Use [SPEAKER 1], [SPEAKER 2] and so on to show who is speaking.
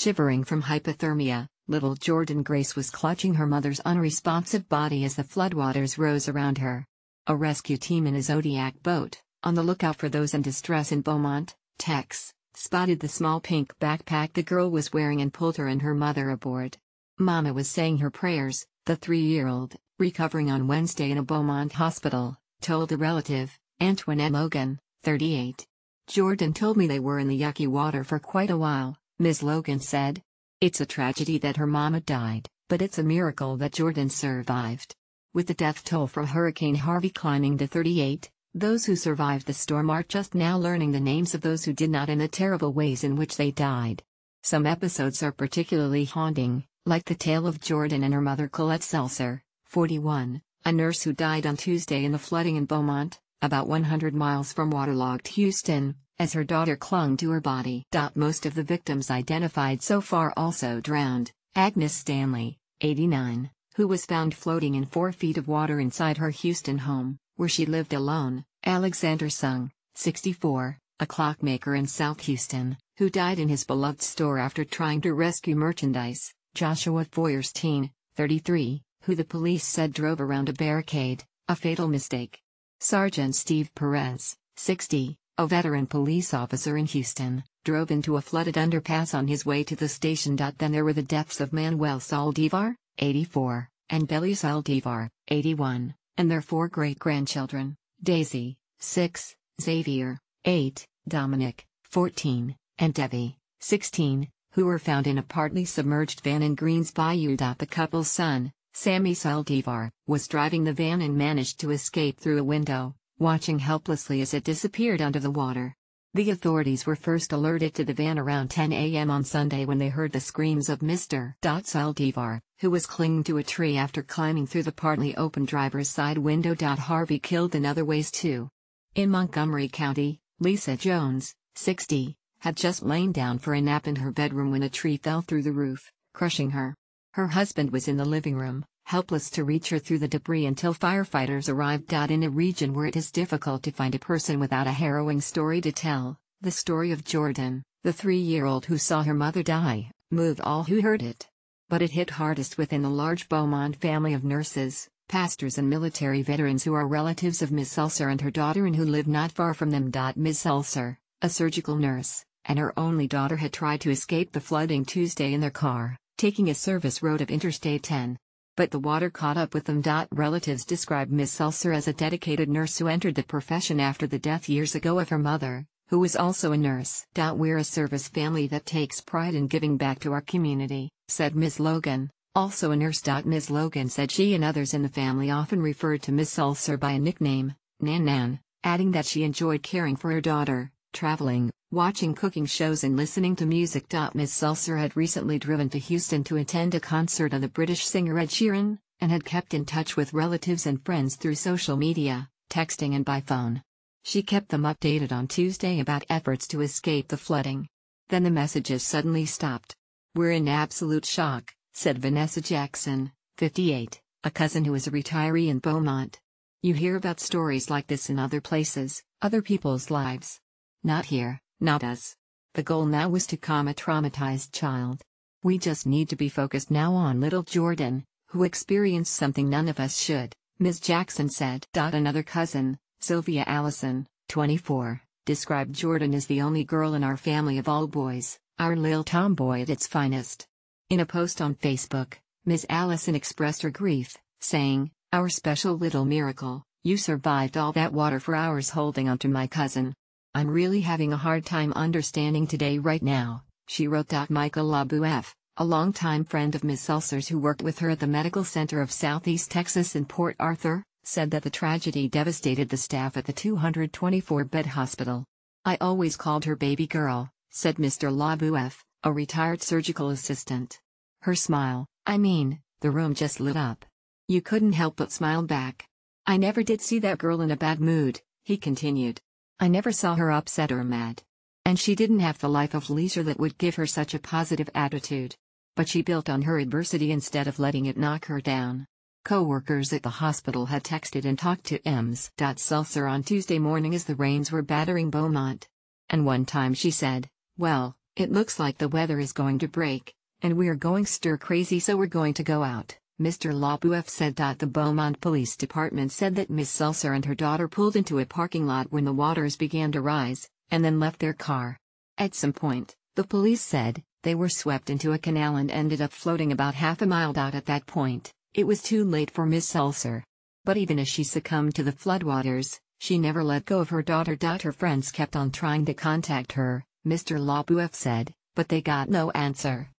[SPEAKER 1] Shivering from hypothermia, little Jordan Grace was clutching her mother's unresponsive body as the floodwaters rose around her. A rescue team in a Zodiac boat, on the lookout for those in distress in Beaumont, Tex, spotted the small pink backpack the girl was wearing and pulled her and her mother aboard. Mama was saying her prayers, the 3-year-old, recovering on Wednesday in a Beaumont hospital, told a relative, Antoinette Logan, 38. Jordan told me they were in the yucky water for quite a while, Ms. Logan said. It's a tragedy that her mama died, but it's a miracle that Jordan survived. With the death toll from Hurricane Harvey climbing to 38, those who survived the storm are just now learning the names of those who did not and the terrible ways in which they died. Some episodes are particularly haunting, like the tale of Jordan and her mother Colette Seltzer, 41, a nurse who died on Tuesday in the flooding in Beaumont, about 100 miles from waterlogged Houston, as her daughter clung to her body. Most of the victims identified so far also drowned. Agnes Stanley, 89, who was found floating in 4 feet of water inside her Houston home, where she lived alone. Alexander Sung, 64, a clockmaker in South Houston, who died in his beloved store after trying to rescue merchandise. Joshua Feuerstein, 33, who the police said drove around a barricade, a fatal mistake. Sergeant Steve Perez, 60, a veteran police officer in Houston, drove into a flooded underpass on his way to the station. Then there were the deaths of Manuel Saldivar, 84, and Belly Saldivar, 81, and their 4 great-grandchildren, Daisy, 6, Xavier, 8, Dominic, 14, and Debbie, 16, who were found in a partly submerged van in Greens Bayou. The couple's son, Sammy Saldivar, was driving the van and managed to escape through a window, watching helplessly as it disappeared under the water. The authorities were first alerted to the van around 10 a.m. on Sunday when they heard the screams of Mr. Saldivar, who was clinging to a tree after climbing through the partly open driver's side window. Harvey killed in other ways too. In Montgomery County, Lisa Jones, 60, had just lain down for a nap in her bedroom when a tree fell through the roof, crushing her. Her husband was in the living room, helpless to reach her through the debris until firefighters arrived. In a region where it is difficult to find a person without a harrowing story to tell, the story of Jordan, the 3-year-old who saw her mother die, moved all who heard it. But it hit hardest within the large Beaumont family of nurses, pastors and military veterans who are relatives of Ms. Seltzer and her daughter and who live not far from them. Ms. Seltzer, a surgical nurse, and her only daughter had tried to escape the flooding Tuesday in their car, taking a service road of Interstate 10. But the water caught up with them. Relatives describe Ms. Seltzer as a dedicated nurse who entered the profession after the death years ago of her mother, who was also a nurse. We're a service family that takes pride in giving back to our community, said Ms. Logan, also a nurse. Ms. Logan said she and others in the family often referred to Ms. Seltzer by a nickname, Nan Nan, adding that she enjoyed caring for her daughter, traveling, watching cooking shows and listening to music. Ms. Seltzer had recently driven to Houston to attend a concert of the British singer Ed Sheeran, and had kept in touch with relatives and friends through social media, texting and by phone. She kept them updated on Tuesday about efforts to escape the flooding. Then the messages suddenly stopped. "We're in absolute shock," said Vanessa Jackson, 58, a cousin who is a retiree in Beaumont. "You hear about stories like this in other places, other people's lives. Not here, not us. The goal now was to calm a traumatized child. We just need to be focused now on little Jordan, who experienced something none of us should," Ms. Jackson said. Another cousin, Sylvia Allison, 24, described Jordan as the only girl in our family of all boys, our lil tomboy at its finest. In a post on Facebook, Ms. Allison expressed her grief, saying, "Our special little miracle, you survived all that water for hours holding onto my cousin. I'm really having a hard time understanding today right now," she wrote. Michael LaBouef, a longtime friend of Ms. Seltzer's who worked with her at the Medical Center of Southeast Texas in Port Arthur, said that the tragedy devastated the staff at the 224-bed hospital. "I always called her baby girl," said Mr. LaBouef, a retired surgical assistant. "Her smile, the room just lit up. You couldn't help but smile back. I never did see that girl in a bad mood," he continued. "I never saw her upset or mad. And she didn't have the life of leisure that would give her such a positive attitude. But she built on her adversity instead of letting it knock her down." Co-workers at the hospital had texted and talked to Ms. Seltzer on Tuesday morning as the rains were battering Beaumont. And one time she said, "Well, "It looks like the weather is going to break, and we're going stir crazy, so we're going to go out," Mr. Labuef said. The Beaumont Police Department said that Ms. Seltzer and her daughter pulled into a parking lot when the waters began to rise, and then left their car. At some point, the police said, they were swept into a canal and ended up floating about half a mile out. At that point, it was too late for Ms. Seltzer. But even as she succumbed to the floodwaters, she never let go of her daughter. Her friends kept on trying to contact her, Mr. Labuef said, but they got no answer.